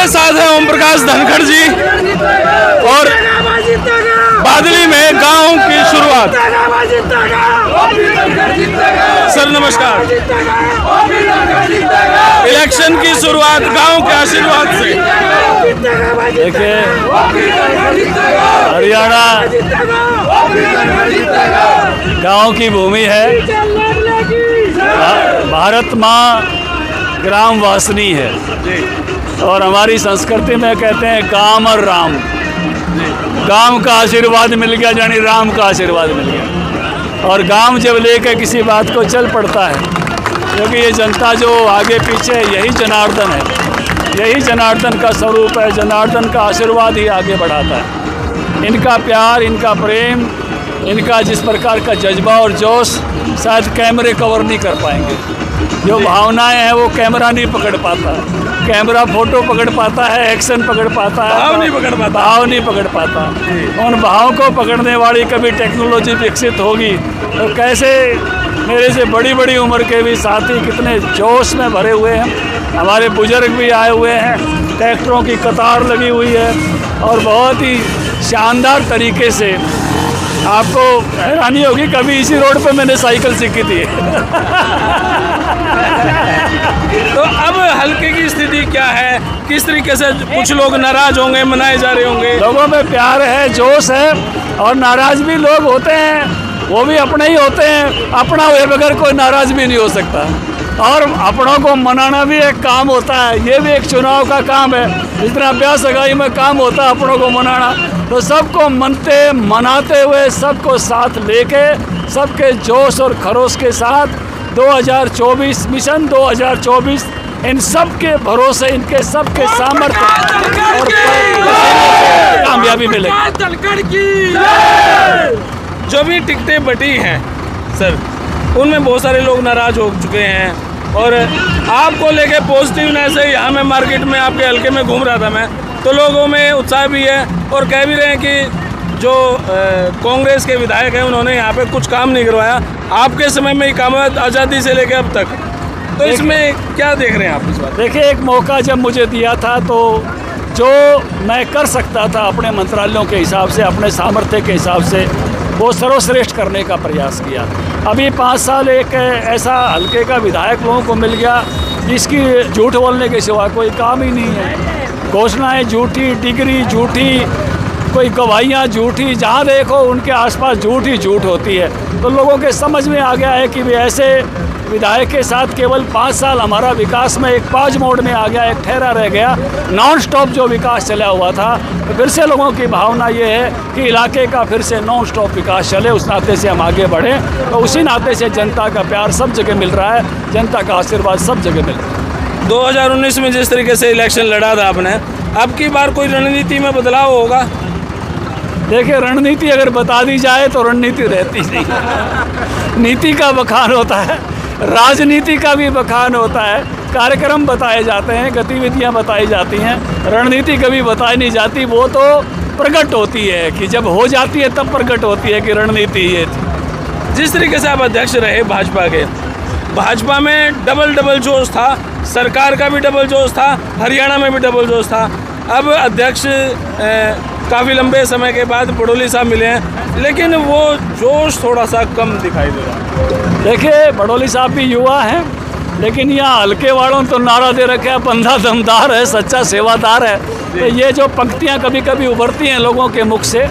मेरे साथ है ओम प्रकाश धनखड़ जी और बादली में गांव की शुरुआत। सर नमस्कार। इलेक्शन की शुरुआत गांव के आशीर्वाद से। देखिए, हरियाणा गांव की भूमि है। भारत माँ ग्राम वासनी है और हमारी संस्कृति में कहते हैं काम और राम। गांव का आशीर्वाद मिल गया यानी राम का आशीर्वाद मिल गया। और गांव जब लेकर किसी बात को चल पड़ता है, क्योंकि ये जनता जो आगे पीछे यही जनार्दन है, यही जनार्दन का स्वरूप है। जनार्दन का आशीर्वाद ही आगे बढ़ाता है। इनका प्यार, इनका प्रेम, इनका जिस प्रकार का जज्बा और जोश शायद कैमरे कवर नहीं कर पाएंगे। जो भावनाएं हैं वो कैमरा नहीं पकड़ पाता है। कैमरा फोटो पकड़ पाता है, एक्शन पकड़ पाता है, भाव नहीं पकड़ पाता। भाव नहीं पकड़ पाता। उन भाव को पकड़ने वाली कभी टेक्नोलॉजी विकसित होगी तो कैसे मेरे से बड़ी बड़ी उम्र के भी साथी कितने जोश में भरे हुए हैं। हमारे बुजुर्ग भी आए हुए हैं, ट्रैक्टरों की कतार लगी हुई है और बहुत ही शानदार तरीके से। आपको हैरानी होगी, कभी इसी रोड पे मैंने साइकिल सीखी थी। तो अब हल्के की स्थिति क्या है, किस तरीके से कुछ लोग नाराज होंगे, मनाए जा रहे होंगे? लोगों में प्यार है, जोश है और नाराज भी लोग होते हैं, वो भी अपने ही होते हैं। अपना हुए बगैर कोई नाराज भी नहीं हो सकता। और अपनों को मनाना भी एक काम होता है, ये भी एक चुनाव का काम है। जिस तरह ब्याह सगाई में काम होता है अपनों को मनाना, तो सबको मनाते हुए सबको साथ लेके, सबके जोश और खरोश के साथ 2024 मिशन 2024 इन सब के भरोसे, इनके सबके सामर्थ्य और कामयाबी मिलेगी। जो भी टिकटें बटी हैं सर, उनमें बहुत सारे लोग नाराज हो चुके हैं और आपको लेके पॉजिटिवनेस है। यहाँ मैं मार्केट में आपके हल्के में घूम रहा था मैं, तो लोगों में उत्साह भी है और कह भी रहे हैं कि जो कांग्रेस के विधायक हैं उन्होंने यहाँ पे कुछ काम नहीं करवाया। आपके समय में ही काम हुआ, आज़ादी से लेकर अब तक। तो इसमें क्या देख रहे हैं आप इस बात? देखिए, एक मौका जब मुझे दिया था तो जो मैं कर सकता था अपने मंत्रालयों के हिसाब से, अपने सामर्थ्य के हिसाब से, वो सर्वश्रेष्ठ करने का प्रयास किया। अभी 5 साल एक ऐसा हल्के का विधायक लोगों को मिल गया जिसकी झूठ बोलने के सिवा कोई काम ही नहीं है। घोषणाएं झूठी, डिग्री झूठी, कोई गवाहियाँ झूठी, जहाँ देखो उनके आसपास झूठ ही झूठ होती है। तो लोगों के समझ में आ गया है कि भी ऐसे विधायक के साथ केवल 5 साल हमारा विकास में एक 5 मोड में आ गया, एक ठहरा रह गया। नॉन स्टॉप जो विकास चला हुआ था, तो फिर से लोगों की भावना ये है कि इलाके का फिर से नॉन स्टॉप विकास चले, उस नाते से हम आगे बढ़ें। तो उसी नाते से जनता का प्यार सब जगह मिल रहा है, जनता का आशीर्वाद सब जगह मिल रहा है। 2019 में जिस तरीके से इलेक्शन लड़ा था आपने, अब की बार कोई रणनीति में बदलाव होगा? देखिए, रणनीति अगर बता दी जाए तो रणनीति रहती नहीं। नीति का बखान होता है, राजनीति का भी बखान होता है। कार्यक्रम बताए जाते हैं, गतिविधियां बताई जाती हैं, रणनीति कभी बताई नहीं जाती। वो तो प्रकट होती है कि जब हो जाती है तब प्रकट होती है कि रणनीति ये थी। जिस तरीके से आप अध्यक्ष रहे भाजपा के, भाजपा में डबल जोश था, सरकार का भी डबल जोश था, हरियाणा में भी डबल जोश था। अब अध्यक्ष काफ़ी लंबे समय के बाद बड़ोली साहब मिले हैं, लेकिन वो जोश थोड़ा सा कम दिखाई दे रहा है। देखिए, बड़ोली साहब भी युवा हैं, लेकिन यहाँ हल्के वालों तो नारा दे रखे हैं, बंदा दमदार है, सच्चा सेवादार है। तो ये जो पंक्तियाँ कभी कभी उभरती हैं लोगों के मुख से,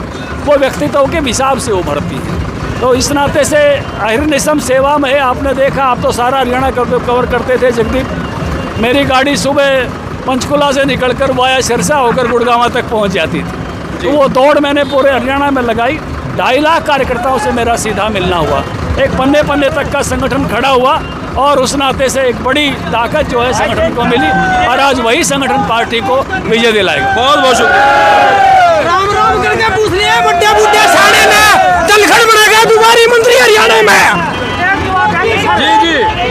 वो व्यक्तित्व के हिसाब से उभरती हैं। तो इस नाते से अहिर्निशम सेवा में है। आपने देखा, आप तो सारा हरियाणा कवर करते थे जगदीप। मेरी गाड़ी सुबह पंचकुला से निकलकर वाया सिरसा होकर गुड़गांव तक पहुँच जाती थी। तो वो दौड़ मैंने पूरे हरियाणा में लगाई। 2.5 लाख कार्यकर्ताओं से मेरा सीधा मिलना हुआ, एक पन्ने पन्ने तक का संगठन खड़ा हुआ और उस नाते से एक बड़ी ताकत जो है संगठन को मिली और आज वही संगठन पार्टी को विजय दिलाएगा। बहुत बहुत शुक्रिया। राम राम करके पूछ लिया, बड्डे बुड्ढे साले में धनखड़ बनेगा दोबारा मंत्री हरियाणा में। जी जी।